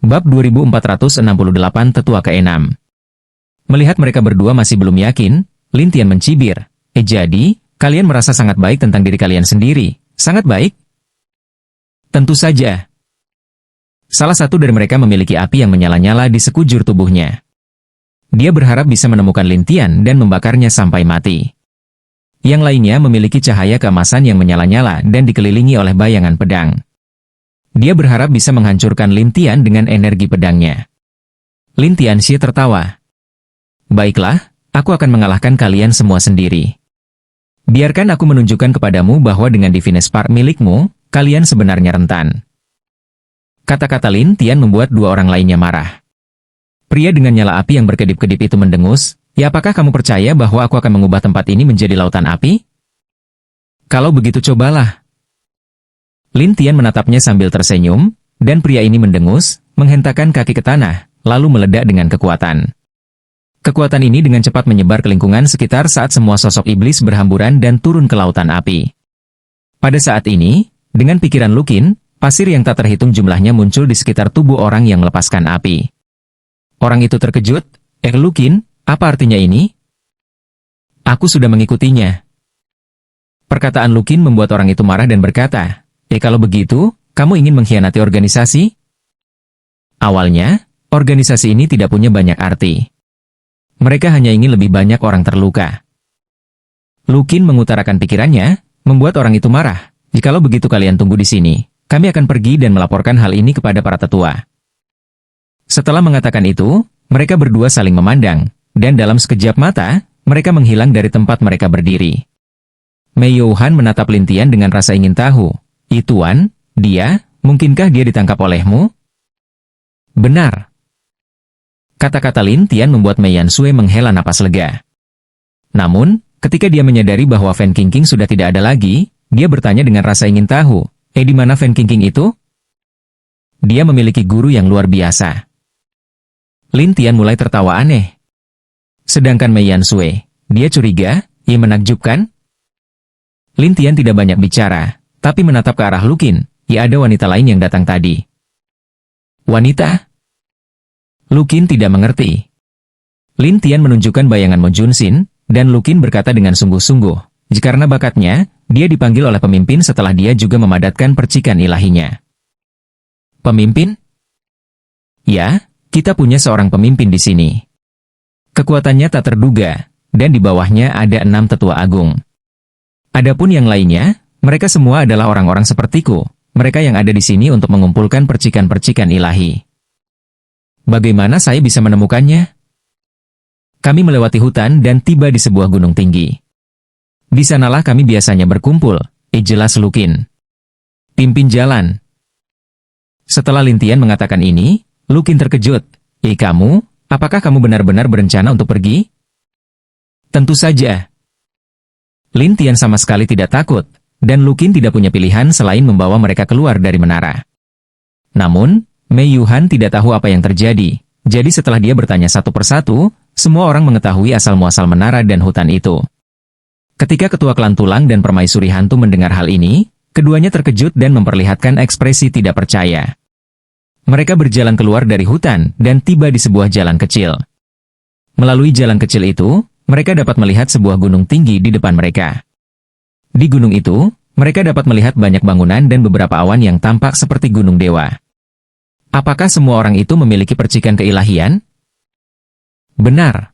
Bab 2468 Tetua ke-6. Melihat mereka berdua masih belum yakin, Lin Tian mencibir. Jadi, kalian merasa sangat baik tentang diri kalian sendiri? Sangat baik? Tentu saja. Salah satu dari mereka memiliki api yang menyala-nyala di sekujur tubuhnya. Dia berharap bisa menemukan Lin Tian dan membakarnya sampai mati. Yang lainnya memiliki cahaya keemasan yang menyala-nyala dan dikelilingi oleh bayangan pedang. Dia berharap bisa menghancurkan Lin Tian dengan energi pedangnya. Lin Tianxie tertawa. Baiklah, aku akan mengalahkan kalian semua sendiri. Biarkan aku menunjukkan kepadamu bahwa dengan Divine Spark milikmu, kalian sebenarnya rentan. Kata-kata Lin Tian membuat dua orang lainnya marah. Pria dengan nyala api yang berkedip-kedip itu mendengus, ya apakah kamu percaya bahwa aku akan mengubah tempat ini menjadi lautan api? Kalau begitu cobalah. Lin Tian menatapnya sambil tersenyum, dan pria ini mendengus, menghentakkan kaki ke tanah, lalu meledak dengan kekuatan. Kekuatan ini dengan cepat menyebar ke lingkungan sekitar saat semua sosok iblis berhamburan dan turun ke lautan api. Pada saat ini, dengan pikiran Lukin, pasir yang tak terhitung jumlahnya muncul di sekitar tubuh orang yang melepaskan api. Orang itu terkejut, Lukin, apa artinya ini? Aku sudah mengikutinya. Perkataan Lukin membuat orang itu marah dan berkata, kalau begitu, kamu ingin mengkhianati organisasi? Awalnya, organisasi ini tidak punya banyak arti. Mereka hanya ingin lebih banyak orang terluka. Lukin mengutarakan pikirannya, membuat orang itu marah. Jikalau begitu kalian tunggu di sini, kami akan pergi dan melaporkan hal ini kepada para tetua. Setelah mengatakan itu, mereka berdua saling memandang, dan dalam sekejap mata, mereka menghilang dari tempat mereka berdiri. Mei Youhan menatap Lin Tian dengan rasa ingin tahu. Tuan, mungkinkah dia ditangkap olehmu? Benar. Kata-kata Lin Tian membuat Mei Yansue menghela napas lega. Namun, ketika dia menyadari bahwa Fan Qingqing sudah tidak ada lagi, dia bertanya dengan rasa ingin tahu, di mana Fan Qingqing itu? Dia memiliki guru yang luar biasa. Lin Tian mulai tertawa aneh. Sedangkan Mei Yansue, dia curiga, menakjubkan? Lin Tian tidak banyak bicara, tapi menatap ke arah Lukin, ada wanita lain yang datang tadi. Wanita? Lukin tidak mengerti. Lin Tian menunjukkan bayangan Mo Junsin, dan Lukin berkata dengan sungguh-sungguh, karena bakatnya, dia dipanggil oleh pemimpin setelah dia juga memadatkan percikan ilahinya. Pemimpin? Ya, kita punya seorang pemimpin di sini. Kekuatannya tak terduga, dan di bawahnya ada 6 tetua agung. Adapun yang lainnya, mereka semua adalah orang-orang sepertiku, mereka yang ada di sini untuk mengumpulkan percikan-percikan ilahi. Bagaimana saya bisa menemukannya? Kami melewati hutan dan tiba di sebuah gunung tinggi. Di sanalah kami biasanya berkumpul, jelas Lukin. Pimpin jalan. Setelah Lin Tian mengatakan ini, Lukin terkejut. Kamu, apakah kamu benar-benar berencana untuk pergi? Tentu saja. Lin Tian sama sekali tidak takut, dan Lukin tidak punya pilihan selain membawa mereka keluar dari menara. Namun, Mei Youhan tidak tahu apa yang terjadi, jadi setelah dia bertanya satu persatu, semua orang mengetahui asal-muasal menara dan hutan itu. Ketika ketua klan tulang dan permaisuri hantu mendengar hal ini, keduanya terkejut dan memperlihatkan ekspresi tidak percaya. Mereka berjalan keluar dari hutan dan tiba di sebuah jalan kecil. Melalui jalan kecil itu, mereka dapat melihat sebuah gunung tinggi di depan mereka. Di gunung itu, mereka dapat melihat banyak bangunan dan beberapa awan yang tampak seperti gunung dewa. Apakah semua orang itu memiliki percikan keilahian? Benar.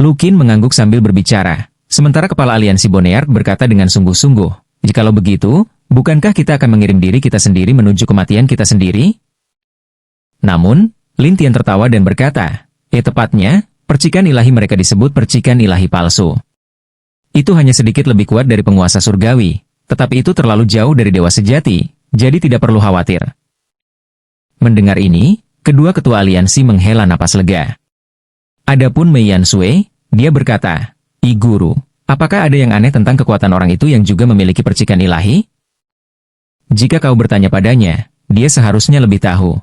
Lukin mengangguk sambil berbicara, sementara kepala aliansi Boneyard berkata dengan sungguh-sungguh, jikalau begitu, bukankah kita akan mengirim diri kita sendiri menuju kematian kita sendiri? Namun, Lin Tian tertawa dan berkata, tepatnya, percikan ilahi mereka disebut percikan ilahi palsu. Itu hanya sedikit lebih kuat dari penguasa surgawi, tetapi itu terlalu jauh dari dewa sejati, jadi tidak perlu khawatir. Mendengar ini, kedua ketua aliansi menghela napas lega. Adapun Mei Yansue, dia berkata, Guru, apakah ada yang aneh tentang kekuatan orang itu yang juga memiliki percikan ilahi? Jika kau bertanya padanya, dia seharusnya lebih tahu.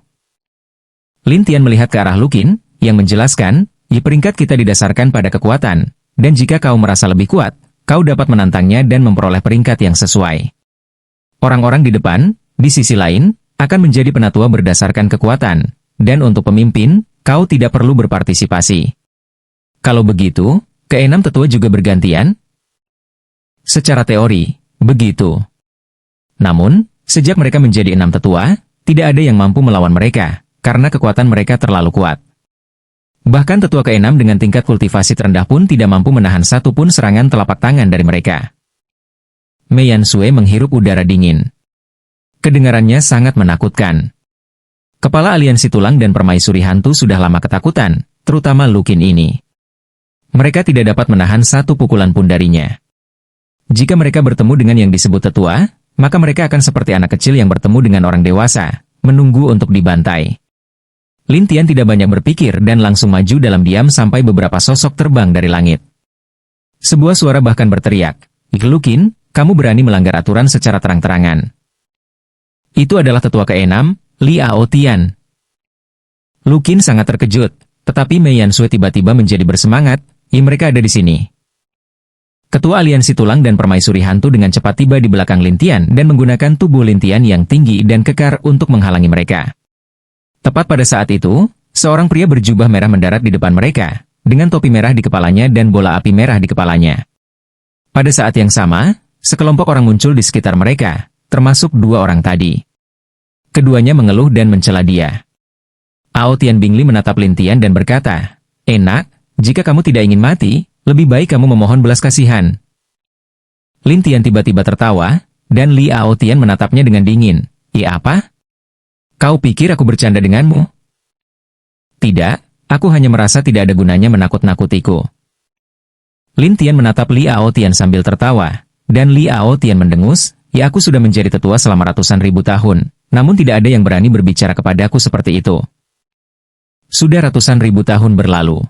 Lin Tian melihat ke arah Lukin, yang menjelaskan, peringkat kita didasarkan pada kekuatan, dan jika kau merasa lebih kuat, kau dapat menantangnya dan memperoleh peringkat yang sesuai. Orang-orang di depan, di sisi lain, akan menjadi penatua berdasarkan kekuatan, dan untuk pemimpin, kau tidak perlu berpartisipasi. Kalau begitu, keenam tetua juga bergantian? Secara teori, begitu. Namun, sejak mereka menjadi 6 tetua, tidak ada yang mampu melawan mereka, karena kekuatan mereka terlalu kuat. Bahkan tetua ke-6 dengan tingkat kultivasi terendah pun tidak mampu menahan satu pun serangan telapak tangan dari mereka. Mei Yansui menghirup udara dingin. Kedengarannya sangat menakutkan. Kepala aliansi tulang dan permaisuri hantu sudah lama ketakutan, terutama Lukin ini. Mereka tidak dapat menahan satu pukulan pun darinya. Jika mereka bertemu dengan yang disebut tetua, maka mereka akan seperti anak kecil yang bertemu dengan orang dewasa, menunggu untuk dibantai. Lin Tian tidak banyak berpikir dan langsung maju dalam diam sampai beberapa sosok terbang dari langit. Sebuah suara bahkan berteriak, "Lukin, kamu berani melanggar aturan secara terang-terangan." Itu adalah tetua ke-6, Liao Tian. Lukin sangat terkejut, tetapi Mei Yansui tiba-tiba menjadi bersemangat, mereka ada di sini. Ketua aliansi tulang dan permaisuri hantu dengan cepat tiba di belakang Lin Tian dan menggunakan tubuh Lin Tian yang tinggi dan kekar untuk menghalangi mereka. Tepat pada saat itu, seorang pria berjubah merah mendarat di depan mereka, dengan topi merah di kepalanya dan bola api merah di kepalanya. Pada saat yang sama, sekelompok orang muncul di sekitar mereka, termasuk 2 orang tadi. Keduanya mengeluh dan mencela dia. Ao Tian Bingli menatap Lin Tian dan berkata, "Enak, jika kamu tidak ingin mati, lebih baik kamu memohon belas kasihan." Lin Tian tiba-tiba tertawa, dan Liao Tian menatapnya dengan dingin. "Iya apa? Kau pikir aku bercanda denganmu?" "Tidak, aku hanya merasa tidak ada gunanya menakut-nakutiku." Lin Tian menatap Liao Tian sambil tertawa, dan Liao Tian mendengus, "Ya, aku sudah menjadi tetua selama ratusan ribu tahun, namun tidak ada yang berani berbicara kepadaku seperti itu." Sudah ratusan ribu tahun berlalu.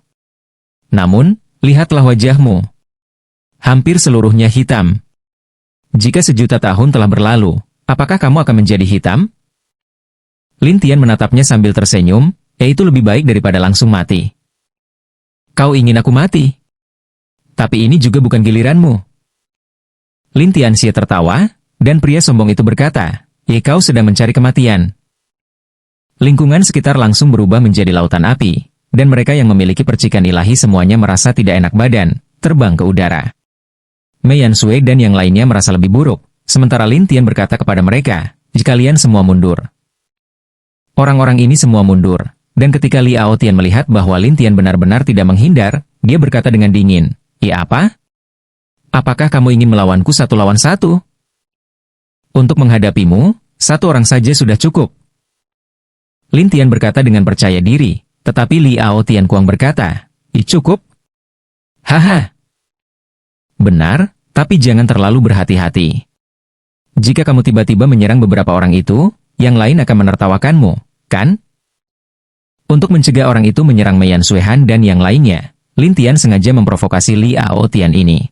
Namun, lihatlah wajahmu. Hampir seluruhnya hitam. Jika sejuta tahun telah berlalu, apakah kamu akan menjadi hitam? Lin Tian menatapnya sambil tersenyum, "Itu lebih baik daripada langsung mati." "Kau ingin aku mati? Tapi ini juga bukan giliranmu." Lin Tianxie tertawa, dan pria sombong itu berkata, Kau sedang mencari kematian." Lingkungan sekitar langsung berubah menjadi lautan api, dan mereka yang memiliki percikan ilahi semuanya merasa tidak enak badan, terbang ke udara. Mei Yansui dan yang lainnya merasa lebih buruk, sementara Lin Tian berkata kepada mereka, "Kalian semua mundur." Orang-orang ini semua mundur, dan ketika Liao Tian melihat bahwa Lin Tian benar-benar tidak menghindar, dia berkata dengan dingin, "Ya apa? Apakah kamu ingin melawanku 1 lawan 1? Untuk menghadapimu, 1 orang saja sudah cukup." Lin Tian berkata dengan percaya diri, tetapi Liao Tian Kuang berkata, "Cukup? Haha. Benar, tapi jangan terlalu berhati-hati. Jika kamu tiba-tiba menyerang beberapa orang itu, yang lain akan menertawakanmu, kan?" Untuk mencegah orang itu menyerang Mei Yansui Han dan yang lainnya, Lin Tian sengaja memprovokasi Liao Tian ini.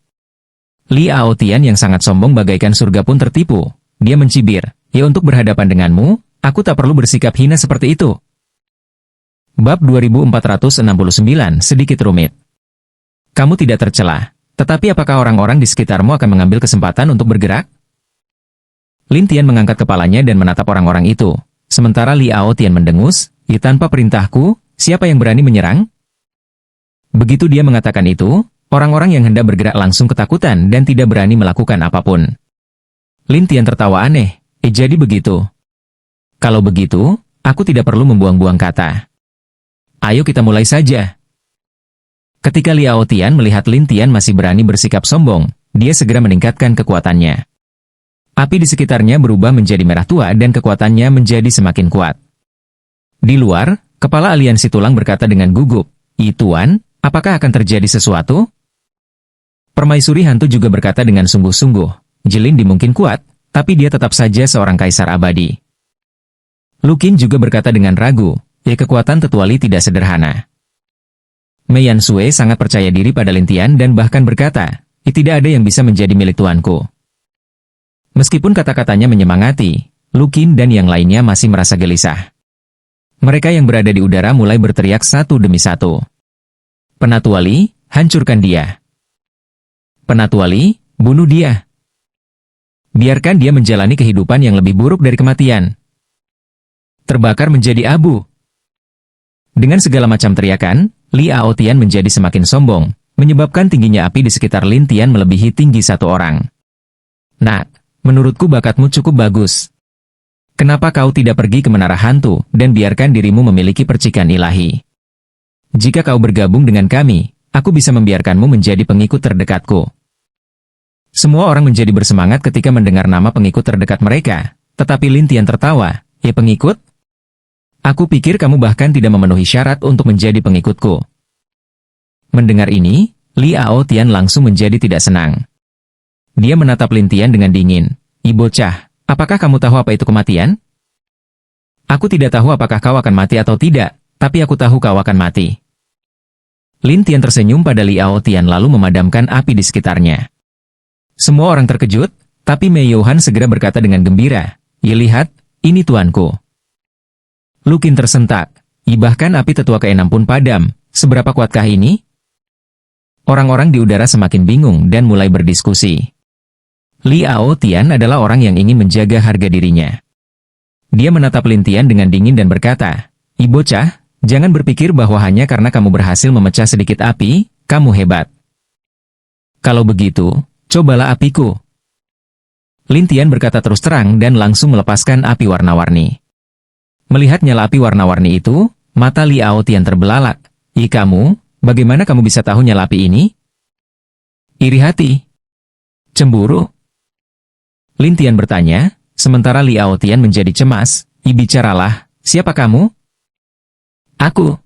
Liao Tian yang sangat sombong bagaikan surga pun tertipu. Dia mencibir, "Ya, untuk berhadapan denganmu, aku tak perlu bersikap hina seperti itu." Bab 2469 sedikit rumit. Kamu tidak tercela, tetapi apakah orang-orang di sekitarmu akan mengambil kesempatan untuk bergerak? Lin Tian mengangkat kepalanya dan menatap orang-orang itu, sementara Liao Tian mendengus, tanpa perintahku, siapa yang berani menyerang?" Begitu dia mengatakan itu, orang-orang yang hendak bergerak langsung ketakutan dan tidak berani melakukan apapun. Lin Tian tertawa aneh, jadi begitu. Kalau begitu, aku tidak perlu membuang-buang kata. Ayo kita mulai saja. Ketika Liao Tian melihat Lin Tian masih berani bersikap sombong, dia segera meningkatkan kekuatannya. Api di sekitarnya berubah menjadi merah tua dan kekuatannya menjadi semakin kuat. Di luar, kepala aliansi tulang berkata dengan gugup, Tuan, apakah akan terjadi sesuatu?" Permaisuri hantu juga berkata dengan sungguh-sungguh, "Jelin mungkin kuat, tapi dia tetap saja seorang kaisar abadi." Lukin juga berkata dengan ragu, kekuatan tetua Li tidak sederhana. Mei Yansui sangat percaya diri pada Lin Tian dan bahkan berkata, tidak ada yang bisa menjadi milik tuanku." Meskipun kata-katanya menyemangati, Lukin dan yang lainnya masih merasa gelisah. Mereka yang berada di udara mulai berteriak satu demi satu. "Penatua Li, hancurkan dia. Penatua Li, bunuh dia. Biarkan dia menjalani kehidupan yang lebih buruk dari kematian." terbakar menjadi abu. Dengan segala macam teriakan, Li Aotian menjadi semakin sombong, menyebabkan tingginya api di sekitar Lin Tian melebihi tinggi satu orang. Nak, menurutku bakatmu cukup bagus. Kenapa kau tidak pergi ke menara hantu dan biarkan dirimu memiliki percikan ilahi? Jika kau bergabung dengan kami, aku bisa membiarkanmu menjadi pengikut terdekatku. Semua orang menjadi bersemangat ketika mendengar nama pengikut terdekat mereka, tetapi Lin Tian tertawa, "Ya pengikut? Aku pikir kamu bahkan tidak memenuhi syarat untuk menjadi pengikutku." Mendengar ini, Li Aotian langsung menjadi tidak senang. Dia menatap Lin Tian dengan dingin, "Bocah, apakah kamu tahu apa itu kematian? Aku tidak tahu apakah kau akan mati atau tidak, tapi aku tahu kau akan mati." Lin Tian tersenyum pada Li Aotian lalu memadamkan api di sekitarnya. Semua orang terkejut, tapi Mei Youhan segera berkata dengan gembira, "Ya lihat, ini tuanku." Lukin tersentak, bahkan api tetua ke-6 pun padam, seberapa kuatkah ini? Orang-orang di udara semakin bingung dan mulai berdiskusi. Li Aotian adalah orang yang ingin menjaga harga dirinya. Dia menatap Lin Tian dengan dingin dan berkata, "Bocah, jangan berpikir bahwa hanya karena kamu berhasil memecah sedikit api, kamu hebat. Kalau begitu, cobalah apiku." Lin Tian berkata terus terang dan langsung melepaskan api warna-warni. Melihat nyala api warna-warni itu, mata Li Aotian terbelalak. Kamu, bagaimana kamu bisa tahu nyala api ini?" "Iri hati? Cemburu?" Lin Tian bertanya, sementara Li Aotian menjadi cemas. "Bicaralah, siapa kamu?" "Aku."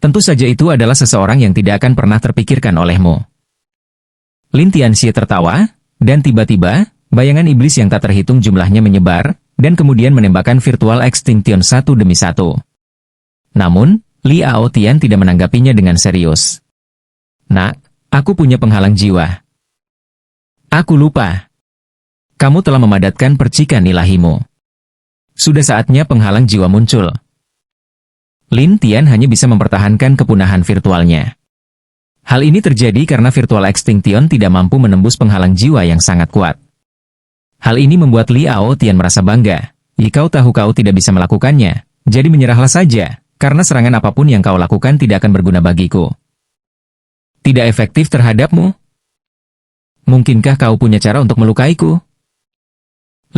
"Tentu saja itu adalah seseorang yang tidak akan pernah terpikirkan olehmu." Lin Tianxie tertawa, dan tiba-tiba, bayangan iblis yang tak terhitung jumlahnya menyebar, dan kemudian menembakkan virtual extinction satu demi satu. Namun, Li Aotian tidak menanggapinya dengan serius. "Nak, aku punya penghalang jiwa." "Aku lupa. Kamu telah memadatkan percikan ilahimu. Sudah saatnya penghalang jiwa muncul." Lin Tian hanya bisa mempertahankan kepunahan virtualnya. Hal ini terjadi karena virtual extinction tidak mampu menembus penghalang jiwa yang sangat kuat. Hal ini membuat Li Aotian merasa bangga. Kau tahu kau tidak bisa melakukannya, jadi menyerahlah saja, karena serangan apapun yang kau lakukan tidak akan berguna bagiku. Tidak efektif terhadapmu? Mungkinkah kau punya cara untuk melukaiku?"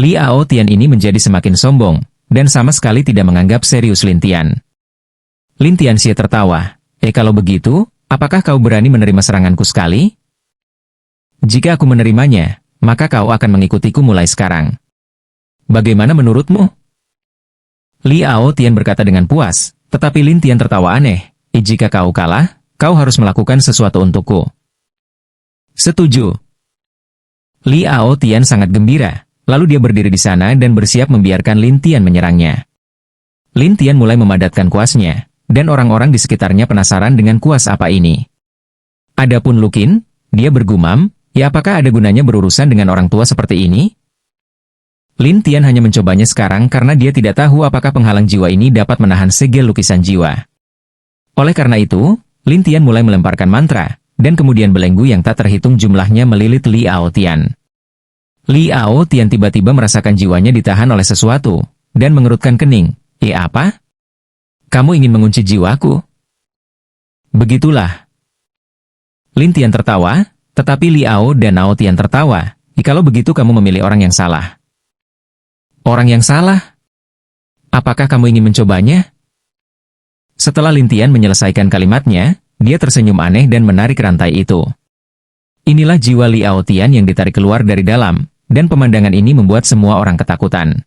Li Aotian ini menjadi semakin sombong, dan sama sekali tidak menganggap serius Lin Tian. Lin Tianxie tertawa, "Kalau begitu, apakah kau berani menerima seranganku sekali? Jika aku menerimanya, maka kau akan mengikutiku mulai sekarang. Bagaimana menurutmu?" Li Aotian berkata dengan puas, tetapi Lin Tian tertawa aneh. "Jika kau kalah, kau harus melakukan sesuatu untukku." "Setuju." Li Aotian sangat gembira, lalu dia berdiri di sana dan bersiap membiarkan Lin Tian menyerangnya. Lin Tian mulai memadatkan kuasnya, dan orang-orang di sekitarnya penasaran dengan kuas apa ini. Adapun Lukin, dia bergumam, apakah ada gunanya berurusan dengan orang tua seperti ini? Lin Tian hanya mencobanya sekarang karena dia tidak tahu apakah penghalang jiwa ini dapat menahan segel lukisan jiwa. Oleh karena itu, Lin Tian mulai melemparkan mantra, dan kemudian belenggu yang tak terhitung jumlahnya melilit Li Aotian. Li Aotian tiba-tiba merasakan jiwanya ditahan oleh sesuatu, dan mengerutkan kening. Apa? Kamu ingin mengunci jiwaku?" "Begitulah." Lin Tian tertawa, tetapi Li Ao dan Aotian tertawa. "Kalau begitu kamu memilih orang yang salah." "Orang yang salah? Apakah kamu ingin mencobanya?" Setelah Lin Tian menyelesaikan kalimatnya, dia tersenyum aneh dan menarik rantai itu. Inilah jiwa Li Aotian yang ditarik keluar dari dalam, dan pemandangan ini membuat semua orang ketakutan.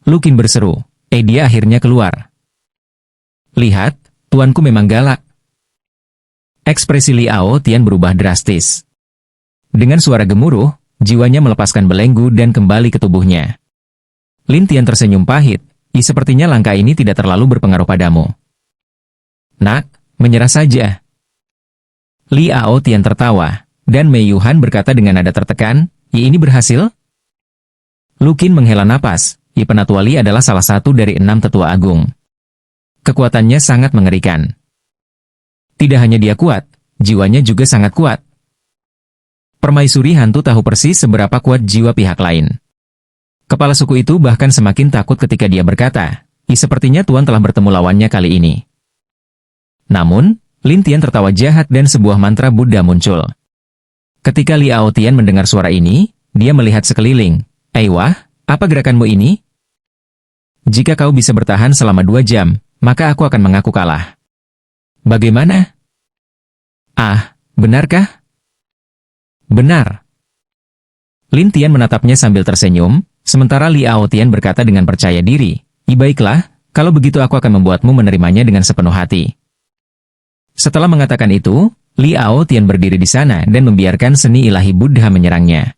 Lukin berseru, dia akhirnya keluar." "Lihat, tuanku memang galak." Ekspresi Li Aotian berubah drastis. Dengan suara gemuruh, jiwanya melepaskan belenggu dan kembali ke tubuhnya. Lin Tian tersenyum pahit, sepertinya langkah ini tidak terlalu berpengaruh padamu. "Nak, menyerah saja." Li Aotian tertawa, dan Mei Youhan berkata dengan nada tertekan, "Ini berhasil?" Lukin menghela napas, Penatua Li adalah salah satu dari 6 tetua agung. Kekuatannya sangat mengerikan. Tidak hanya dia kuat, jiwanya juga sangat kuat. Permaisuri hantu tahu persis seberapa kuat jiwa pihak lain. Kepala suku itu bahkan semakin takut ketika dia berkata, Sepertinya Tuan telah bertemu lawannya kali ini. Namun, Lin Tian tertawa jahat dan sebuah mantra Buddha muncul. Ketika Liao Tian mendengar suara ini, dia melihat sekeliling. Wah, apa gerakanmu ini? Jika kau bisa bertahan selama 2 jam, maka aku akan mengaku kalah. Bagaimana? Ah, benarkah? Benar. Lin Tian menatapnya sambil tersenyum, sementara Liao Tian berkata dengan percaya diri, baiklah, kalau begitu aku akan membuatmu menerimanya dengan sepenuh hati. Setelah mengatakan itu, Liao Tian berdiri di sana dan membiarkan seni ilahi Buddha menyerangnya.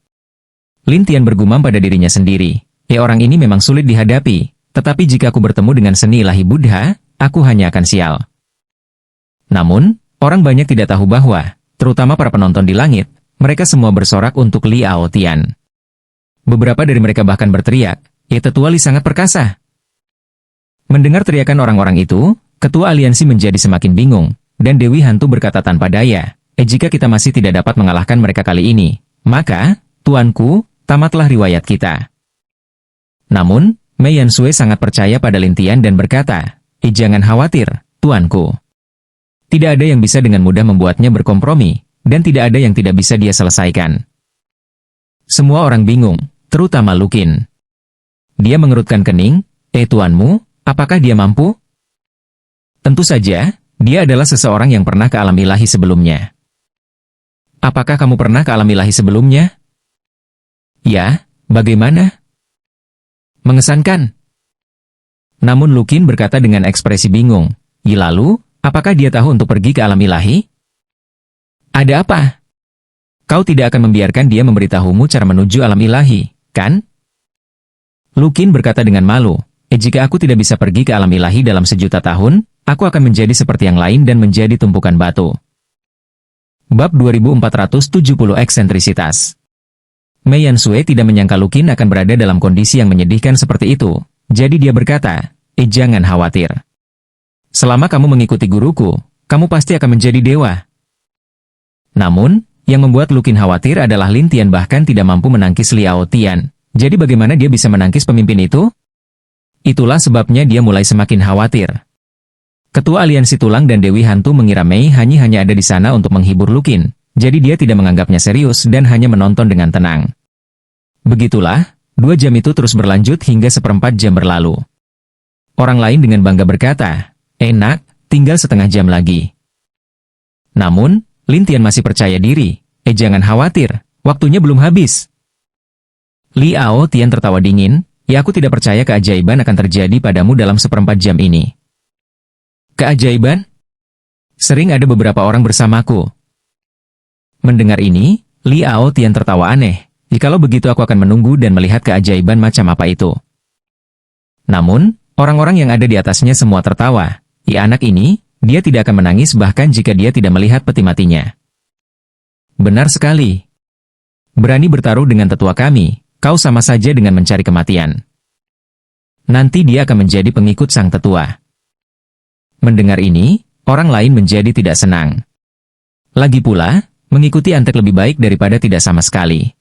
Lin Tian bergumam pada dirinya sendiri, orang ini memang sulit dihadapi, tetapi jika aku bertemu dengan seni ilahi Buddha, aku hanya akan sial. Namun, orang banyak tidak tahu bahwa, terutama para penonton di langit, mereka semua bersorak untuk Liao Tian. Beberapa dari mereka bahkan berteriak, tetua Li sangat perkasa. Mendengar teriakan orang-orang itu, ketua aliansi menjadi semakin bingung, dan Dewi Hantu berkata tanpa daya, jika kita masih tidak dapat mengalahkan mereka kali ini, maka, tuanku, tamatlah riwayat kita. Namun, Mei Yansue sangat percaya pada Lin Tian dan berkata, jangan khawatir, tuanku. Tidak ada yang bisa dengan mudah membuatnya berkompromi, dan tidak ada yang tidak bisa dia selesaikan. Semua orang bingung, terutama Lukin. Dia mengerutkan kening, tuanmu, apakah dia mampu? Tentu saja, dia adalah seseorang yang pernah ke alam ilahi sebelumnya. Apakah kamu pernah ke alam ilahi sebelumnya? Ya, bagaimana? Mengesankan. Namun Lukin berkata dengan ekspresi bingung, lalu, apakah dia tahu untuk pergi ke alam ilahi? Ada apa? Kau tidak akan membiarkan dia memberitahumu cara menuju alam ilahi, kan? Lukin berkata dengan malu, jika aku tidak bisa pergi ke alam ilahi dalam 1.000.000 tahun, aku akan menjadi seperti yang lain dan menjadi tumpukan batu. Bab 2470 Eksentrisitas. Mei Yansue tidak menyangka Lukin akan berada dalam kondisi yang menyedihkan seperti itu, jadi dia berkata, jangan khawatir. Selama kamu mengikuti guruku, kamu pasti akan menjadi dewa. Namun, yang membuat Lukin khawatir adalah Lin Tian bahkan tidak mampu menangkis Liao Tian. Jadi bagaimana dia bisa menangkis pemimpin itu? Itulah sebabnya dia mulai semakin khawatir. Ketua aliansi tulang dan Dewi Hantu mengira Mei hanya ada di sana untuk menghibur Lukin, jadi dia tidak menganggapnya serius dan hanya menonton dengan tenang. Begitulah, 2 jam itu terus berlanjut hingga 1/4 jam berlalu. Orang lain dengan bangga berkata, enak, tinggal setengah jam lagi. Namun, Lin Tian masih percaya diri, jangan khawatir, waktunya belum habis. Liao Tian tertawa dingin, aku tidak percaya keajaiban akan terjadi padamu dalam 1/4 jam ini. Keajaiban? Sering ada beberapa orang bersamaku. Mendengar ini, Liao Tian tertawa aneh, jikalau begitu aku akan menunggu dan melihat keajaiban macam apa itu. Namun, orang-orang yang ada di atasnya semua tertawa, anak ini, dia tidak akan menangis bahkan jika dia tidak melihat peti matinya. Benar sekali. Berani bertaruh dengan tetua kami, kau sama saja dengan mencari kematian. Nanti dia akan menjadi pengikut sang tetua. Mendengar ini, orang lain menjadi tidak senang. Lagi pula, mengikuti antek lebih baik daripada tidak sama sekali.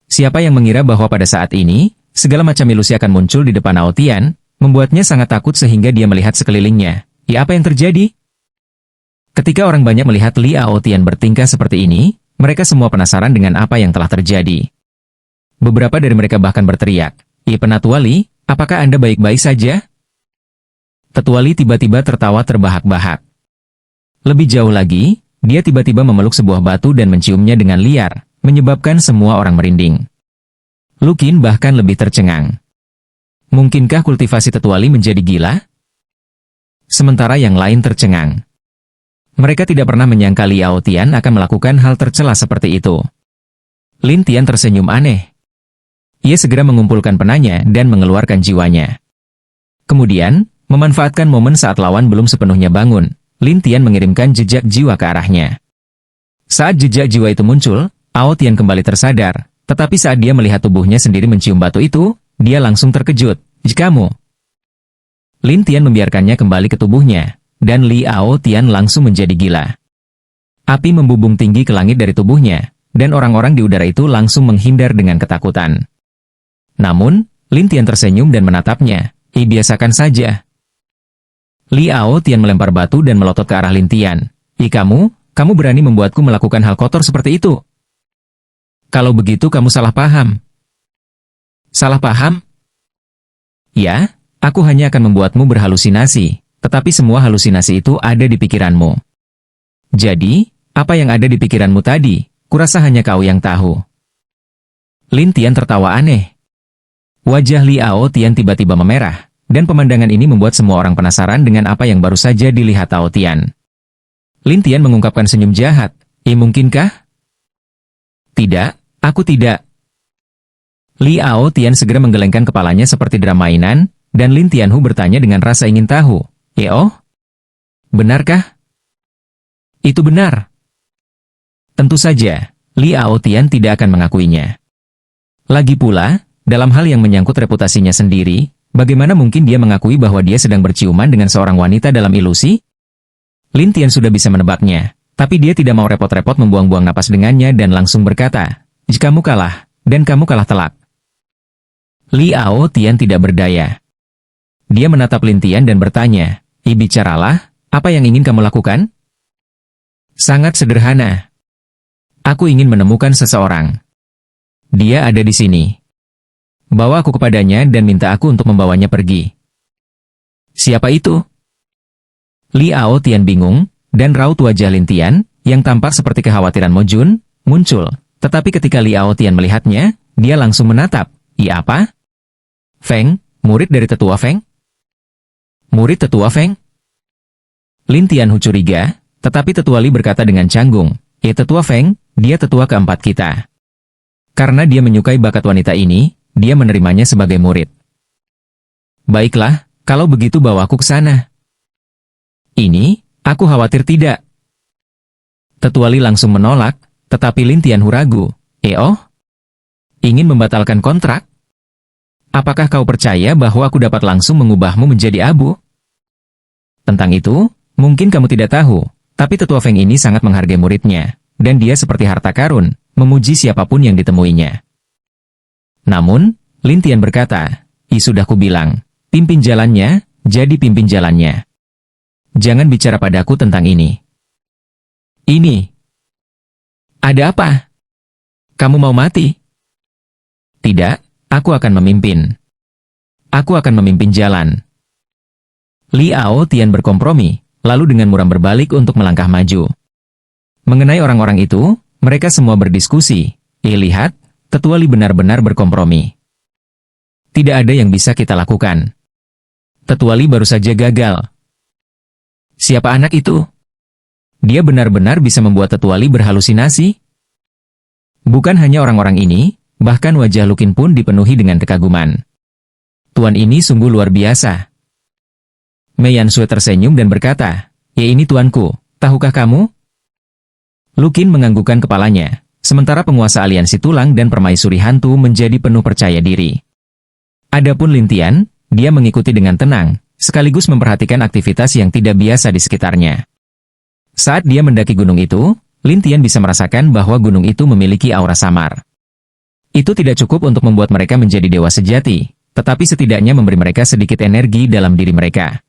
Siapa yang mengira bahwa pada saat ini, segala macam ilusi akan muncul di depan Ao Tian, membuatnya sangat takut sehingga dia melihat sekelilingnya. Apa yang terjadi? Ketika orang banyak melihat Liao Tian bertingkah seperti ini, mereka semua penasaran dengan apa yang telah terjadi. Beberapa dari mereka bahkan berteriak, Penatua Li, apakah Anda baik-baik saja? Tetua Li tiba-tiba tertawa terbahak-bahak. Lebih jauh lagi, dia tiba-tiba memeluk sebuah batu dan menciumnya dengan liar, menyebabkan semua orang merinding. Lukin bahkan lebih tercengang. Mungkinkah kultivasi Tetua Li menjadi gila? Sementara yang lain tercengang. Mereka tidak pernah menyangka Liao Tian akan melakukan hal tercela seperti itu. Lin Tian tersenyum aneh. Ia segera mengumpulkan penanya dan mengeluarkan jiwanya. Kemudian, memanfaatkan momen saat lawan belum sepenuhnya bangun, Lin Tian mengirimkan jejak jiwa ke arahnya. Saat jejak jiwa itu muncul, Ao Tian kembali tersadar, tetapi saat dia melihat tubuhnya sendiri mencium batu itu, dia langsung terkejut. Kamu? Lin Tian membiarkannya kembali ke tubuhnya, dan Liao Tian langsung menjadi gila. Api membubung tinggi ke langit dari tubuhnya, dan orang-orang di udara itu langsung menghindar dengan ketakutan. Namun, Lin Tian tersenyum dan menatapnya, Biasakan saja. Liao Tian melempar batu dan melotot ke arah Lin Tian. Kamu berani membuatku melakukan hal kotor seperti itu? Kalau begitu kamu salah paham. Salah paham? Ya, aku hanya akan membuatmu berhalusinasi, tetapi semua halusinasi itu ada di pikiranmu. Jadi, apa yang ada di pikiranmu tadi, kurasa hanya kau yang tahu. Lin Tian tertawa aneh. Wajah Liao Tian tiba-tiba memerah, dan pemandangan ini membuat semua orang penasaran dengan apa yang baru saja dilihat Tao Tian. Lin Tian mengungkapkan senyum jahat. Mungkinkah? Tidak, aku tidak. Liao Tian segera menggelengkan kepalanya seperti drum mainan, dan Lin Tianhu bertanya dengan rasa ingin tahu. Oh? Benarkah? Itu benar. Tentu saja, Liao Tian tidak akan mengakuinya. Lagi pula, dalam hal yang menyangkut reputasinya sendiri, bagaimana mungkin dia mengakui bahwa dia sedang berciuman dengan seorang wanita dalam ilusi? Lin Tian sudah bisa menebaknya, tapi dia tidak mau repot-repot membuang-buang napas dengannya dan langsung berkata, "Jika kamu kalah, dan kamu kalah telak." Liao Tian tidak berdaya. Dia menatap Lin Tian dan bertanya, bicaralah, apa yang ingin kamu lakukan?" "Sangat sederhana. Aku ingin menemukan seseorang. Dia ada di sini. Bawa aku kepadanya dan minta aku untuk membawanya pergi." "Siapa itu?" Liao Tian bingung, dan raut wajah Lin Tian, yang tampak seperti kekhawatiran Mo Jun, muncul. Tetapi ketika Liao Tian melihatnya, dia langsung menatap. Apa? Feng, murid dari tetua Feng? Murid tetua Feng? Lin Tianhu curiga, tetapi tetua Li berkata dengan canggung, tetua Feng, dia tetua keempat kita. Karena dia menyukai bakat wanita ini, dia menerimanya sebagai murid. Baiklah, kalau begitu bawa aku ke sana. Ini, aku khawatir tidak. Tetua Li langsung menolak, tetapi Lin Tianhu ragu. Ingin membatalkan kontrak? Apakah kau percaya bahwa aku dapat langsung mengubahmu menjadi abu? Tentang itu, mungkin kamu tidak tahu, tapi tetua Feng ini sangat menghargai muridnya, dan dia seperti harta karun, memuji siapapun yang ditemuinya. Namun, Lin Tian berkata, sudah kubilang, pimpin jalannya, jadi pimpin jalannya. Jangan bicara padaku tentang ini. Ini. Ada apa? Kamu mau mati? Tidak, aku akan memimpin. Aku akan memimpin jalan. Liao Tian berkompromi, lalu dengan muram berbalik untuk melangkah maju. Mengenai orang-orang itu, mereka semua berdiskusi. Lihat, tetua Li benar-benar berkompromi. Tidak ada yang bisa kita lakukan. Tetua Li baru saja gagal. Siapa anak itu? Dia benar-benar bisa membuat tetua Li berhalusinasi? Bukan hanya orang-orang ini, bahkan wajah Lukin pun dipenuhi dengan kekaguman. Tuan ini sungguh luar biasa. Mei Yansue tersenyum dan berkata, ini tuanku, tahukah kamu? Lukin menganggukkan kepalanya, sementara penguasa aliansi tulang dan permaisuri hantu menjadi penuh percaya diri. Adapun Lin Tian, dia mengikuti dengan tenang, sekaligus memperhatikan aktivitas yang tidak biasa di sekitarnya. Saat dia mendaki gunung itu, Lin Tian bisa merasakan bahwa gunung itu memiliki aura samar. Itu tidak cukup untuk membuat mereka menjadi dewa sejati, tetapi setidaknya memberi mereka sedikit energi dalam diri mereka.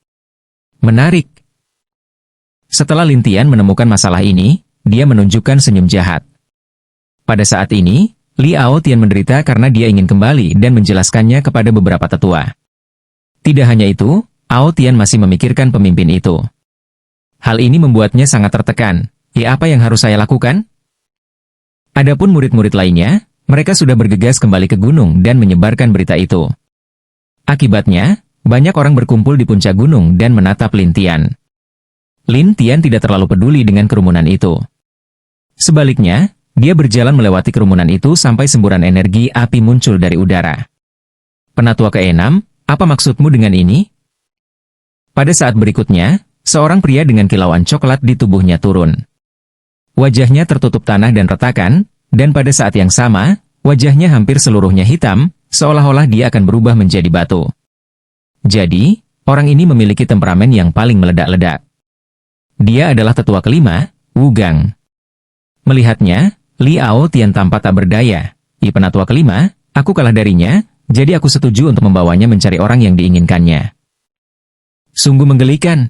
Menarik. Setelah Lin Tian menemukan masalah ini, dia menunjukkan senyum jahat. Pada saat ini, Liao Tian menderita karena dia ingin kembali dan menjelaskannya kepada beberapa tetua. Tidak hanya itu, Ao Tian masih memikirkan pemimpin itu. Hal ini membuatnya sangat tertekan. Apa yang harus saya lakukan? Adapun murid-murid lainnya, mereka sudah bergegas kembali ke gunung dan menyebarkan berita itu. Akibatnya, banyak orang berkumpul di puncak gunung dan menatap Lin Tian. Lin Tian tidak terlalu peduli dengan kerumunan itu. Sebaliknya, dia berjalan melewati kerumunan itu sampai semburan energi api muncul dari udara. Penatua ke-6, apa maksudmu dengan ini? Pada saat berikutnya, seorang pria dengan kilauan coklat di tubuhnya turun. Wajahnya tertutup tanah dan retakan, dan pada saat yang sama, wajahnya hampir seluruhnya hitam, seolah-olah dia akan berubah menjadi batu. Jadi, orang ini memiliki temperamen yang paling meledak-ledak. Dia adalah tetua kelima, Wu Gang. Melihatnya, Liao Tian tampak tak berdaya. Penatua kelima, aku kalah darinya, Jadi aku setuju untuk membawanya mencari orang yang diinginkannya. Sungguh menggelikan.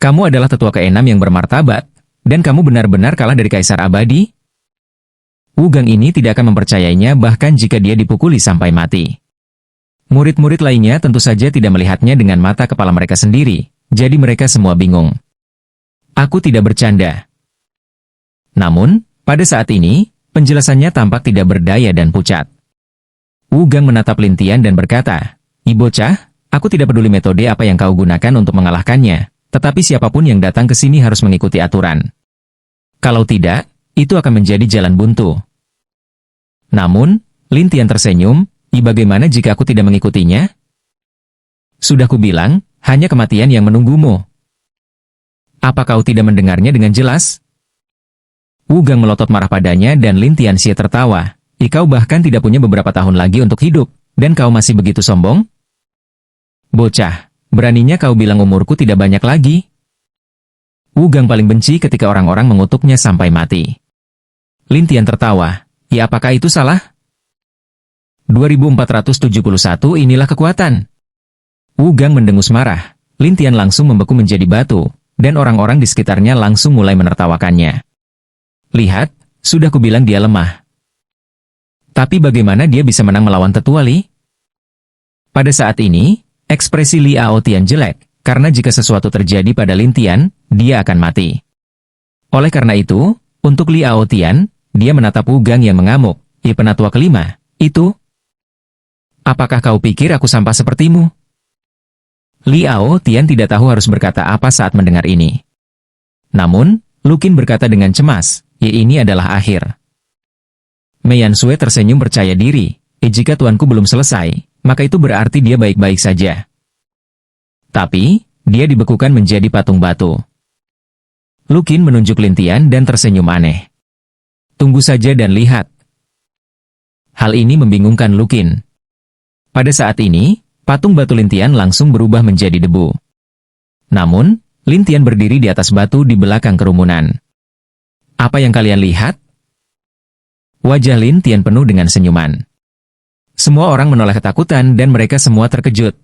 Kamu adalah tetua keenam yang bermartabat, dan kamu benar-benar kalah dari Kaisar Abadi? Wu Gang ini tidak akan mempercayainya bahkan jika dia dipukuli sampai mati. Murid-murid lainnya tentu saja tidak melihatnya dengan mata kepala mereka sendiri, jadi mereka semua bingung. Aku tidak bercanda. Namun, pada saat ini, penjelasannya tampak tidak berdaya dan pucat. Wu Gang menatap Lintian dan berkata, "Bocah, aku tidak peduli metode apa yang kau gunakan untuk mengalahkannya, tetapi siapapun yang datang ke sini harus mengikuti aturan. Kalau tidak, itu akan menjadi jalan buntu." Namun, Lintian tersenyum, "Bagaimana jika aku tidak mengikutinya? Sudah kubilang, hanya kematian yang menunggumu. Apa kau tidak mendengarnya dengan jelas?" Wu Gang melotot marah padanya dan Lintian Xie tertawa. "Kau bahkan tidak punya beberapa tahun lagi untuk hidup, dan kau masih begitu sombong? Bocah, beraninya kau bilang umurku tidak banyak lagi?" Wu Gang paling benci ketika orang-orang mengutuknya sampai mati. Lintian tertawa. Apakah itu salah? 2471 inilah kekuatan. Wu Gang mendengus marah. Lintian langsung membeku menjadi batu, dan orang-orang di sekitarnya langsung mulai menertawakannya. "Lihat, sudah kubilang dia lemah. Tapi bagaimana dia bisa menang melawan tetua Li?" Pada saat ini, ekspresi Li Aotian jelek, karena jika sesuatu terjadi pada Lintian, dia akan mati. Oleh karena itu, untuk Li Aotian, dia menatap Wu Gang yang mengamuk. Penatua kelima, itu? Apakah kau pikir aku sampah sepertimu?" Li Aotian tidak tahu harus berkata apa saat mendengar ini. Namun, Lukin berkata dengan cemas, ini adalah akhir. Mei Yansue tersenyum percaya diri. Jika tuanku belum selesai, maka itu berarti dia baik-baik saja. Tapi, dia dibekukan menjadi patung batu. Lukin menunjuk Lintian dan tersenyum aneh. "Tunggu saja dan lihat." Hal ini membingungkan Lukin. Pada saat ini, patung batu Lintian langsung berubah menjadi debu. Namun, Lintian berdiri di atas batu di belakang kerumunan. "Apa yang kalian lihat?" Wajah Lintian penuh dengan senyuman. Semua orang menoleh ketakutan dan mereka semua terkejut.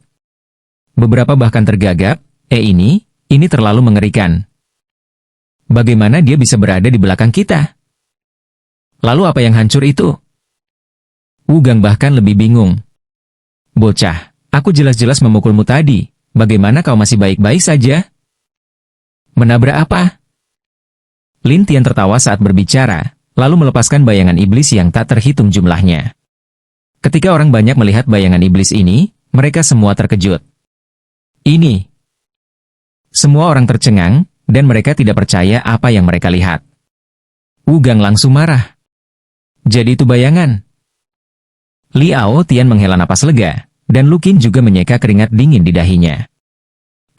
Beberapa bahkan tergagap, ini terlalu mengerikan. Bagaimana dia bisa berada di belakang kita? Lalu apa yang hancur itu? Wu Gang bahkan lebih bingung. "Bocah, aku jelas-jelas memukulmu tadi. Bagaimana kau masih baik-baik saja?" "Menabrak apa?" Lintian tertawa saat berbicara, lalu melepaskan bayangan iblis yang tak terhitung jumlahnya. Ketika orang banyak melihat bayangan iblis ini, mereka semua terkejut. Ini. Semua orang tercengang, dan mereka tidak percaya apa yang mereka lihat. Wu Gang langsung marah. "Jadi itu bayangan?" Li Aotian menghela napas lega, dan Lukin juga menyeka keringat dingin di dahinya.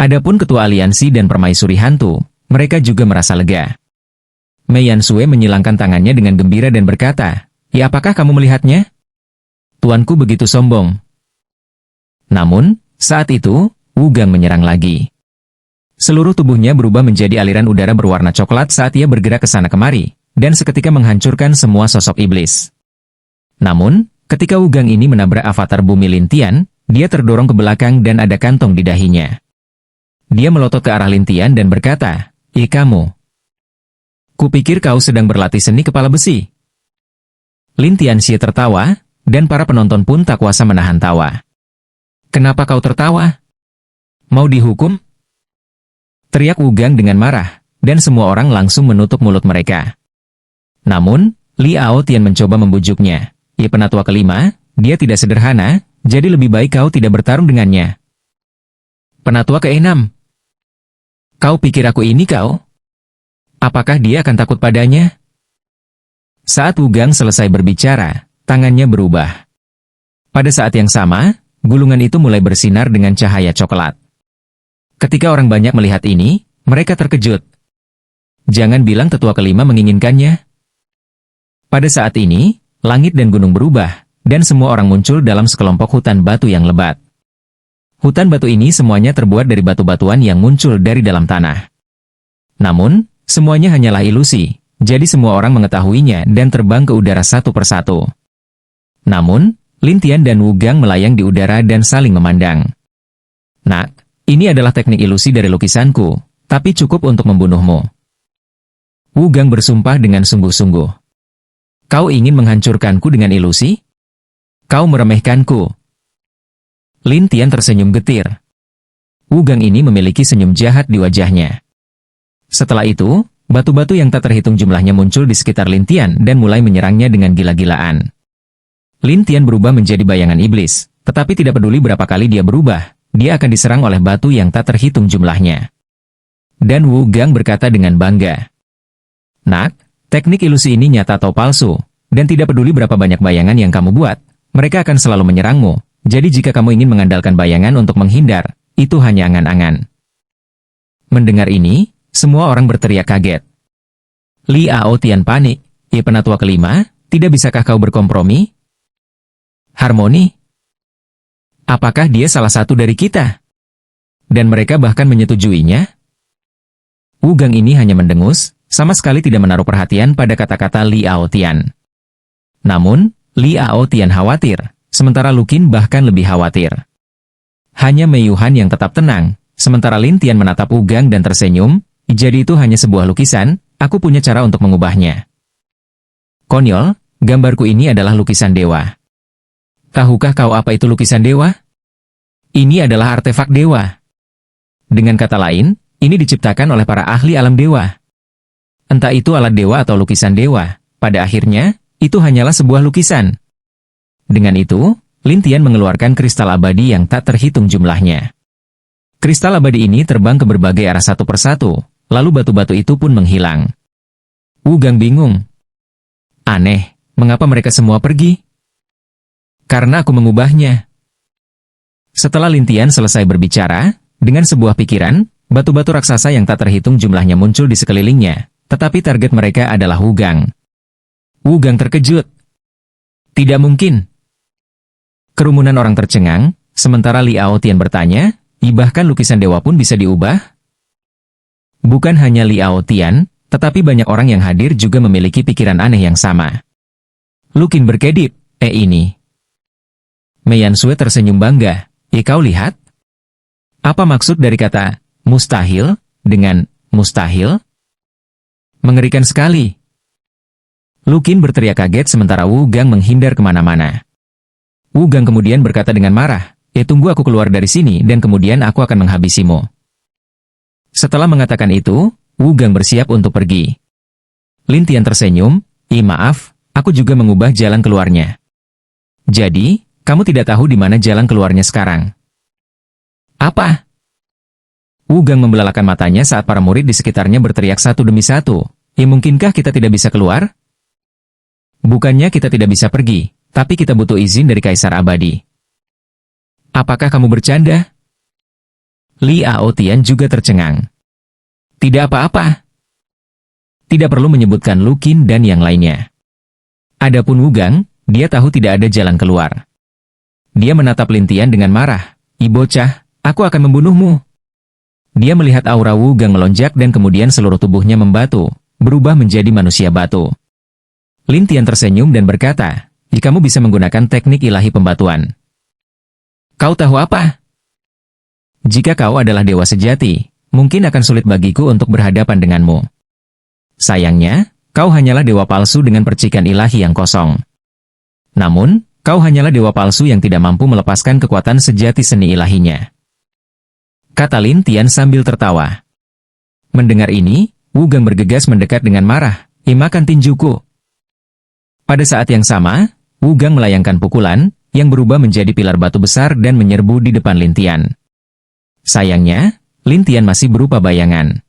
Adapun ketua aliansi dan permaisuri hantu, mereka juga merasa lega. Mei Yansue menyilangkan tangannya dengan gembira dan berkata, apakah kamu melihatnya? Tuanku begitu sombong." Namun, saat itu, Wu Gang menyerang lagi. Seluruh tubuhnya berubah menjadi aliran udara berwarna coklat saat ia bergerak ke sana kemari, dan seketika menghancurkan semua sosok iblis. Namun, ketika Wu Gang ini menabrak avatar bumi Lintian, dia terdorong ke belakang dan ada kantong di dahinya. Dia melotot ke arah Lintian dan berkata, kamu. Kupikir kau sedang berlatih seni kepala besi." Lintian Xie tertawa, dan para penonton pun tak kuasa menahan tawa. "Kenapa kau tertawa? Mau dihukum?" Teriak Wu Gang dengan marah, dan semua orang langsung menutup mulut mereka. Namun, Li Aotian mencoba membujuknya. Penatua kelima, dia tidak sederhana, jadi lebih baik kau tidak bertarung dengannya." "Penatua keenam. Kau pikir aku ini kau? Apakah dia akan takut padanya?" Saat Wu Gang selesai berbicara, tangannya berubah. Pada saat yang sama, gulungan itu mulai bersinar dengan cahaya coklat. Ketika orang banyak melihat ini, mereka terkejut. Jangan bilang tetua kelima menginginkannya. Pada saat ini, langit dan gunung berubah, dan semua orang muncul dalam sekelompok hutan batu yang lebat. Hutan batu ini semuanya terbuat dari batu-batuan yang muncul dari dalam tanah. Namun, semuanya hanyalah ilusi, jadi semua orang mengetahuinya dan terbang ke udara satu persatu. Namun, Lin Tian dan Wu Gang melayang di udara dan saling memandang. Nak, ini adalah teknik ilusi dari lukisanku, tapi cukup untuk membunuhmu. Wu Gang bersumpah dengan sungguh-sungguh. Kau ingin menghancurkanku dengan ilusi? Kau meremehkanku. Lin Tian tersenyum getir. Wu Gang ini memiliki senyum jahat di wajahnya. Setelah itu, batu-batu yang tak terhitung jumlahnya muncul di sekitar Lin Tian dan mulai menyerangnya dengan gila-gilaan. Lin Tian berubah menjadi bayangan iblis, tetapi tidak peduli berapa kali dia berubah, dia akan diserang oleh batu yang tak terhitung jumlahnya. Dan Wu Gang berkata dengan bangga, "Nak, teknik ilusi ini nyata atau palsu, dan tidak peduli berapa banyak bayangan yang kamu buat, mereka akan selalu menyerangmu, jadi jika kamu ingin mengandalkan bayangan untuk menghindar, itu hanya angan-angan." Mendengar ini, semua orang berteriak kaget. Liao Tian panik. Penatua kelima, tidak bisakah kau berkompromi? Harmoni? Apakah dia salah satu dari kita? Dan mereka bahkan menyetujuinya? Wu Gang ini hanya mendengus, sama sekali tidak menaruh perhatian pada kata-kata Liao Tian. Namun, Liao Tian khawatir, sementara Lu Qin bahkan lebih khawatir. Hanya Mei Yuhan yang tetap tenang, sementara Lin Tian menatap Wu Gang dan tersenyum. Jadi itu hanya sebuah lukisan, aku punya cara untuk mengubahnya. Konyol, gambarku ini adalah lukisan dewa. Tahukah kau apa itu lukisan dewa? Ini adalah artefak dewa. Dengan kata lain, ini diciptakan oleh para ahli alam dewa. Entah itu alat dewa atau lukisan dewa, pada akhirnya, itu hanyalah sebuah lukisan. Dengan itu, Lin Tian mengeluarkan kristal abadi yang tak terhitung jumlahnya. Kristal abadi ini terbang ke berbagai arah satu persatu. Lalu batu-batu itu pun menghilang. Wu Gang bingung. Aneh, mengapa mereka semua pergi? Karena aku mengubahnya. Setelah Lin Tian selesai berbicara, dengan sebuah pikiran, batu-batu raksasa yang tak terhitung jumlahnya muncul di sekelilingnya, tetapi target mereka adalah Wu Gang. Wu Gang terkejut. Tidak mungkin. Kerumunan orang tercengang, sementara Liao Tian bertanya, bahkan lukisan dewa pun bisa diubah? Bukan hanya Liao Tian, tetapi banyak orang yang hadir juga memiliki pikiran aneh yang sama. Lu Qin berkedip, ini. Mei Yansue tersenyum bangga, kau lihat? Apa maksud dari kata, mustahil, dengan, mustahil? Mengerikan sekali. Lu Qin berteriak kaget sementara Wu Gang menghindar kemana-mana. Wu Gang kemudian berkata dengan marah, tunggu aku keluar dari sini dan kemudian aku akan menghabisimu. Setelah mengatakan itu, Wu Gang bersiap untuk pergi. Lin Tian tersenyum, maaf, aku juga mengubah jalan keluarnya. Jadi, kamu tidak tahu di mana jalan keluarnya sekarang. Apa? Wu Gang membelalakan matanya saat para murid di sekitarnya berteriak satu demi satu, mungkinkah kita tidak bisa keluar? Bukannya kita tidak bisa pergi, tapi kita butuh izin dari Kaisar Abadi. Apakah kamu bercanda? Liao Tian juga tercengang. Tidak apa-apa. Tidak perlu menyebutkan Lu Qin dan yang lainnya. Adapun Wu Gang, dia tahu tidak ada jalan keluar. Dia menatap Lin Tian dengan marah. Bocah, aku akan membunuhmu. Dia melihat aura Wu Gang melonjak dan kemudian seluruh tubuhnya membatu, berubah menjadi manusia batu. Lin Tian tersenyum dan berkata, kamu bisa menggunakan teknik ilahi pembatuan. Kau tahu apa? Jika kau adalah dewa sejati, mungkin akan sulit bagiku untuk berhadapan denganmu. Sayangnya, kau hanyalah dewa palsu dengan percikan ilahi yang kosong. Namun, kau hanyalah dewa palsu yang tidak mampu melepaskan kekuatan sejati seni ilahinya. Kata Lin Tian sambil tertawa. Mendengar ini, Wu Gang bergegas mendekat dengan marah, makan tinjuku. Pada saat yang sama, Wu Gang melayangkan pukulan, yang berubah menjadi pilar batu besar dan menyerbu di depan Lin Tian. Sayangnya, Lin Tian masih berupa bayangan.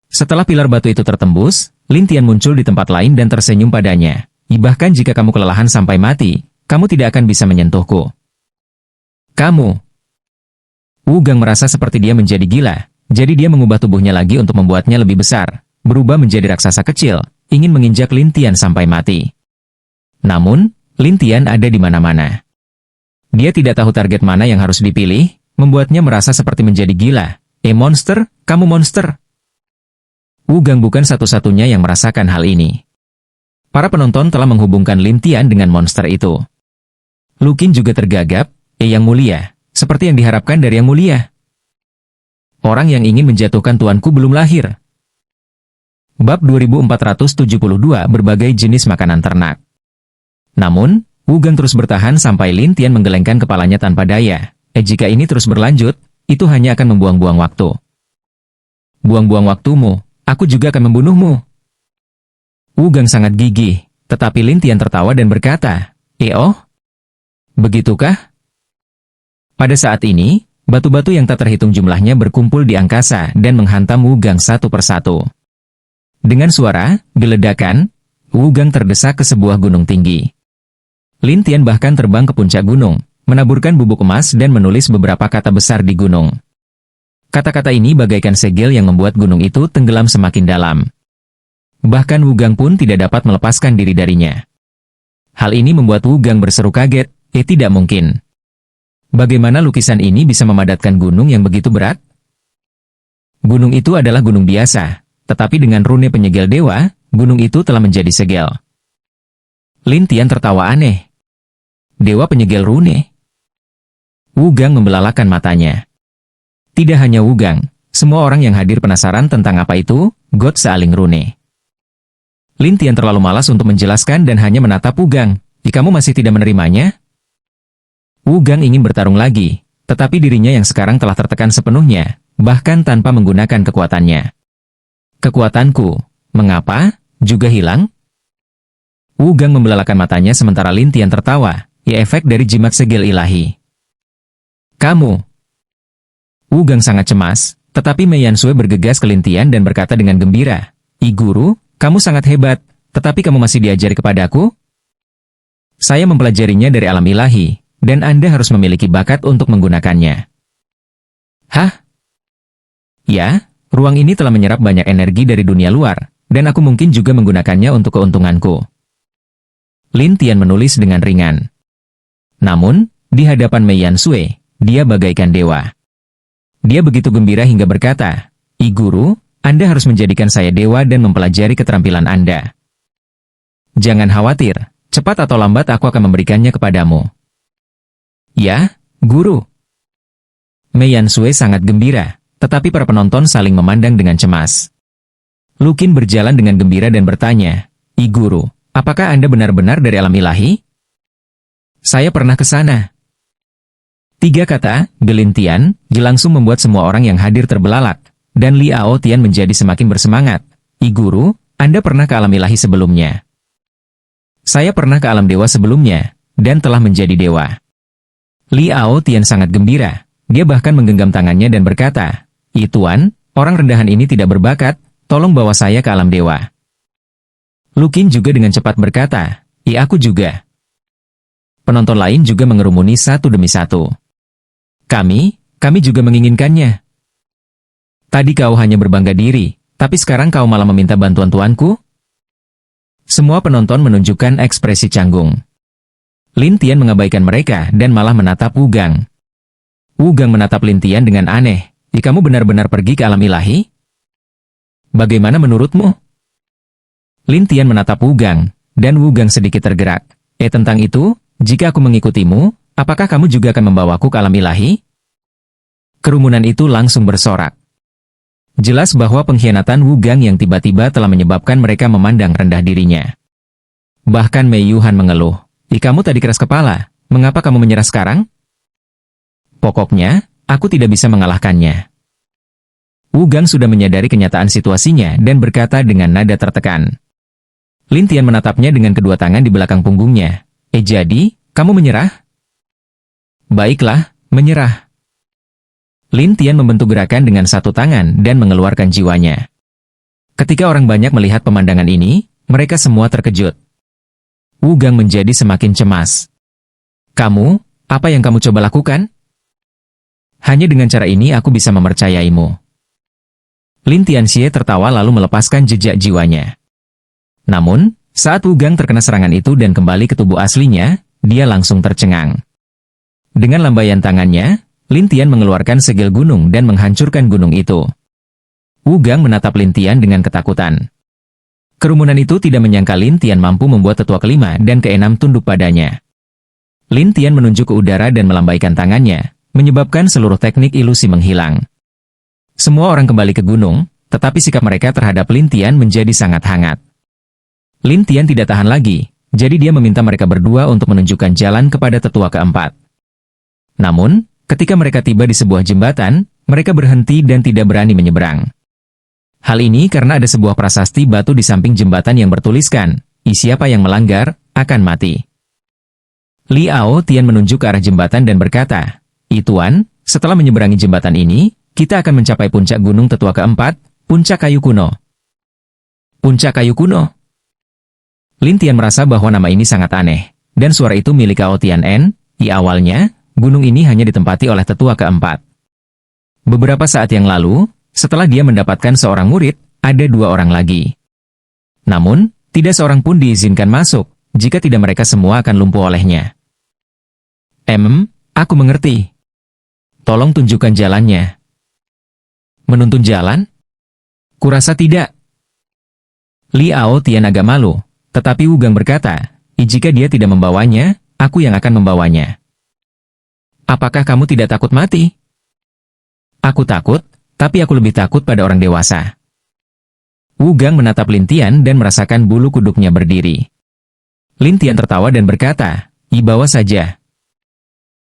Setelah pilar batu itu tertembus, Lin Tian muncul di tempat lain dan tersenyum padanya. Bahkan jika kamu kelelahan sampai mati, kamu tidak akan bisa menyentuhku. Kamu. Wu Gang merasa seperti dia menjadi gila, jadi dia mengubah tubuhnya lagi untuk membuatnya lebih besar, berubah menjadi raksasa kecil, ingin menginjak Lin Tian sampai mati. Namun, Lin Tian ada di mana-mana. Dia tidak tahu target mana yang harus dipilih, membuatnya merasa seperti menjadi gila. Monster, kamu monster. Wu Gang bukan satu-satunya yang merasakan hal ini. Para penonton telah menghubungkan Lin Tian dengan monster itu. Lukin juga tergagap, Yang mulia, seperti yang diharapkan dari Yang mulia. Orang yang ingin menjatuhkan tuanku belum lahir. Bab 2472 Berbagai jenis makanan ternak. Namun, Wugang terus bertahan sampai Lin Tian menggelengkan kepalanya tanpa daya. Jika ini terus berlanjut, itu hanya akan membuang-buang waktu. Buang-buang waktumu, aku juga akan membunuhmu. Wugang sangat gigih, tetapi Lin Tian tertawa dan berkata, oh? Begitukah? Pada saat ini, batu-batu yang tak terhitung jumlahnya berkumpul di angkasa dan menghantam Wugang satu persatu. Dengan suara geledakan, Wugang terdesak ke sebuah gunung tinggi. Lin Tian bahkan terbang ke puncak gunung, menaburkan bubuk emas dan menulis beberapa kata besar di gunung. Kata-kata ini bagaikan segel yang membuat gunung itu tenggelam semakin dalam. Bahkan Wugang pun tidak dapat melepaskan diri darinya. Hal ini membuat Wugang berseru kaget, tidak mungkin. Bagaimana lukisan ini bisa memadatkan gunung yang begitu berat? Gunung itu adalah gunung biasa, tetapi dengan rune penyegel dewa, gunung itu telah menjadi segel. Lin Tian tertawa aneh. Dewa penyegel rune? Wugang membelalakan matanya. Tidak hanya Wugang, semua orang yang hadir penasaran tentang apa itu, God Sealing Rune. Lin Tian terlalu malas untuk menjelaskan dan hanya menatap Wugang. Kamu masih tidak menerimanya? Wugang ingin bertarung lagi, tetapi dirinya yang sekarang telah tertekan sepenuhnya, bahkan tanpa menggunakan kekuatannya. Kekuatanku, mengapa, juga hilang? Wugang membelalakan matanya sementara Lin Tian tertawa, efek dari jimat segel ilahi. Kamu. Wugang sangat cemas, tetapi Mei Yansui bergegas ke Lin Tian dan berkata dengan gembira, Guru, kamu sangat hebat, tetapi kamu masih diajari kepadaku? Saya mempelajarinya dari alam ilahi, dan Anda harus memiliki bakat untuk menggunakannya. Hah? Ya, ruang ini telah menyerap banyak energi dari dunia luar, dan aku mungkin juga menggunakannya untuk keuntunganku. Lin Tian menulis dengan ringan. Namun, di hadapan Mei Yansui, dia bagaikan dewa. Dia begitu gembira hingga berkata, Guru, Anda harus menjadikan saya dewa dan mempelajari keterampilan Anda. Jangan khawatir, cepat atau lambat aku akan memberikannya kepadamu. Ya, Guru. Mei Yansui sangat gembira, tetapi para penonton saling memandang dengan cemas. Lukin berjalan dengan gembira dan bertanya, Guru, apakah Anda benar-benar dari alam ilahi? Saya pernah ke sana. 3 kata, Lin Tian, langsung membuat semua orang yang hadir terbelalak, dan Liao Tian menjadi semakin bersemangat. Guru, Anda pernah ke alam ilahi sebelumnya. Saya pernah ke alam dewa sebelumnya, dan telah menjadi dewa. Liao Tian sangat gembira, dia bahkan menggenggam tangannya dan berkata, Tuan, orang rendahan ini tidak berbakat, tolong bawa saya ke alam dewa. Lukin juga dengan cepat berkata, aku juga. Penonton lain juga mengerumuni satu demi satu. Kami juga menginginkannya. Tadi kau hanya berbangga diri, tapi sekarang kau malah meminta bantuan tuanku? Semua penonton menunjukkan ekspresi canggung. Lin Tian mengabaikan mereka dan malah menatap Wugang. Wugang menatap Lin Tian dengan aneh. Kamu benar-benar pergi ke alam ilahi? Bagaimana menurutmu? Lin Tian menatap Wugang, dan Wugang sedikit tergerak. Tentang itu, jika aku mengikutimu, apakah kamu juga akan membawaku ke alam ilahi? Kerumunan itu langsung bersorak. Jelas bahwa pengkhianatan Wugang yang tiba-tiba telah menyebabkan mereka memandang rendah dirinya. Bahkan Mei Yuhan mengeluh. Kamu tadi keras kepala, mengapa kamu menyerah sekarang? Pokoknya, aku tidak bisa mengalahkannya. Wugang sudah menyadari kenyataan situasinya dan berkata dengan nada tertekan. Lin Tian menatapnya dengan kedua tangan di belakang punggungnya. Jadi, kamu menyerah? Baiklah, menyerah. Lin Tian membentuk gerakan dengan satu tangan dan mengeluarkan jiwanya. Ketika orang banyak melihat pemandangan ini, mereka semua terkejut. Wugang menjadi semakin cemas. Kamu, apa yang kamu coba lakukan? Hanya dengan cara ini aku bisa mempercayaimu. Lin Tianxie tertawa lalu melepaskan jejak jiwanya. Namun, saat Wugang terkena serangan itu dan kembali ke tubuh aslinya, dia langsung tercengang. Dengan lambaian tangannya, Lin Tian mengeluarkan segel gunung dan menghancurkan gunung itu. Wugang menatap Lin Tian dengan ketakutan. Kerumunan itu tidak menyangka Lin Tian mampu membuat tetua kelima dan keenam tunduk padanya. Lin Tian menunjuk ke udara dan melambaikan tangannya, menyebabkan seluruh teknik ilusi menghilang. Semua orang kembali ke gunung, tetapi sikap mereka terhadap Lin Tian menjadi sangat hangat. Lin Tian tidak tahan lagi, jadi dia meminta mereka berdua untuk menunjukkan jalan kepada tetua keempat. Namun, ketika mereka tiba di sebuah jembatan, mereka berhenti dan tidak berani menyeberang. Hal ini karena ada sebuah prasasti batu di samping jembatan yang bertuliskan, siapa yang melanggar, akan mati. Liao Tian menunjuk ke arah jembatan dan berkata, Tuan, setelah menyeberangi jembatan ini, kita akan mencapai puncak gunung tetua keempat, Puncak Kayu Kuno. Puncak Kayu Kuno? Lin Tian merasa bahwa nama ini sangat aneh, dan suara itu milik Ao Tian-en. Awalnya, gunung ini hanya ditempati oleh tetua keempat. Beberapa saat yang lalu, setelah dia mendapatkan seorang murid, ada 2 orang lagi. Namun, tidak seorang pun diizinkan masuk, jika tidak mereka semua akan lumpuh olehnya. Aku mengerti. Tolong tunjukkan jalannya. Menuntun jalan? Kurasa tidak. Liao Tian agak malu, tetapi Wugang berkata, jika dia tidak membawanya, aku yang akan membawanya. Apakah kamu tidak takut mati? Aku takut, tapi aku lebih takut pada orang dewasa. Wugang menatap Lin Tian dan merasakan bulu kuduknya berdiri. Lin Tian tertawa dan berkata, bawa saja.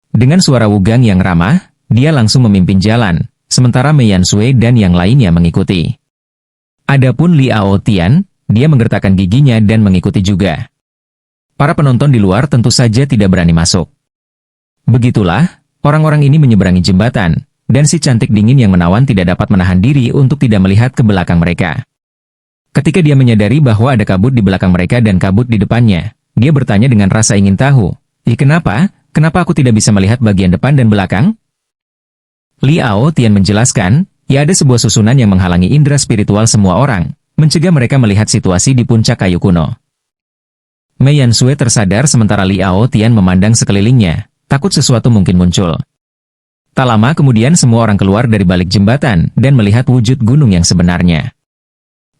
Dengan suara Wugang yang ramah, dia langsung memimpin jalan, sementara Mei Yansui dan yang lainnya mengikuti. Adapun Liao Tian, dia menggertakkan giginya dan mengikuti juga. Para penonton di luar tentu saja tidak berani masuk. Begitulah, orang-orang ini menyeberangi jembatan, dan si cantik dingin yang menawan tidak dapat menahan diri untuk tidak melihat ke belakang mereka. Ketika dia menyadari bahwa ada kabut di belakang mereka dan kabut di depannya, dia bertanya dengan rasa ingin tahu, kenapa? Kenapa aku tidak bisa melihat bagian depan dan belakang? Liao Tian menjelaskan, ada sebuah susunan yang menghalangi indera spiritual semua orang, mencegah mereka melihat situasi di puncak kayu kuno. Mei Yansui tersadar sementara Liao Tian memandang sekelilingnya, takut sesuatu mungkin muncul. Tak lama kemudian semua orang keluar dari balik jembatan dan melihat wujud gunung yang sebenarnya.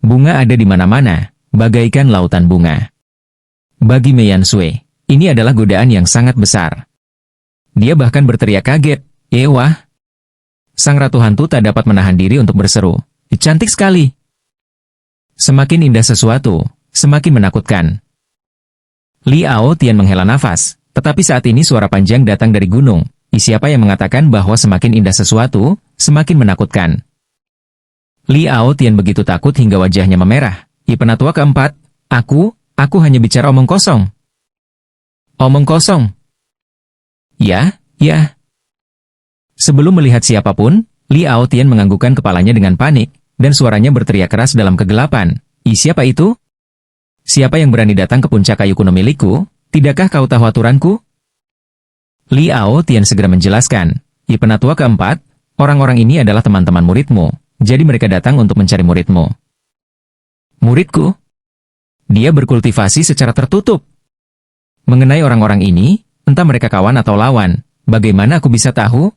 Bunga ada di mana-mana, bagaikan lautan bunga. Bagi Mei Yansui, ini adalah godaan yang sangat besar. Dia bahkan berteriak kaget, wah! Sang ratu hantu tak dapat menahan diri untuk berseru, cantik sekali! Semakin indah sesuatu, semakin menakutkan. Liao Tian menghela nafas, tetapi saat ini suara panjang datang dari gunung. Siapa yang mengatakan bahwa semakin indah sesuatu, semakin menakutkan? Liao Tian begitu takut hingga wajahnya memerah. Penatua keempat, aku hanya bicara omong kosong. Omong kosong? Ya. Sebelum melihat siapapun, Liao Tian menganggukkan kepalanya dengan panik, dan suaranya berteriak keras dalam kegelapan. Siapa itu? Siapa yang berani datang ke puncak kayu kuno milikku? Tidakkah kau tahu aturanku? Liao Tian segera menjelaskan, penatua keempat, orang-orang ini adalah teman-teman muridmu, jadi mereka datang untuk mencari muridmu. Muridku? Dia berkultivasi secara tertutup. Mengenai orang-orang ini, entah mereka kawan atau lawan, bagaimana aku bisa tahu?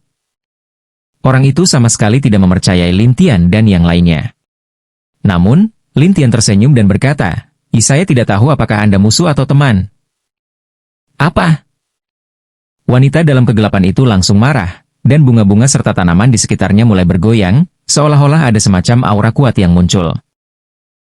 Orang itu sama sekali tidak mempercayai Lin Tian dan yang lainnya. Namun, Lin Tian tersenyum dan berkata, saya tidak tahu apakah Anda musuh atau teman. Apa? Wanita dalam kegelapan itu langsung marah, dan bunga-bunga serta tanaman di sekitarnya mulai bergoyang, seolah-olah ada semacam aura kuat yang muncul.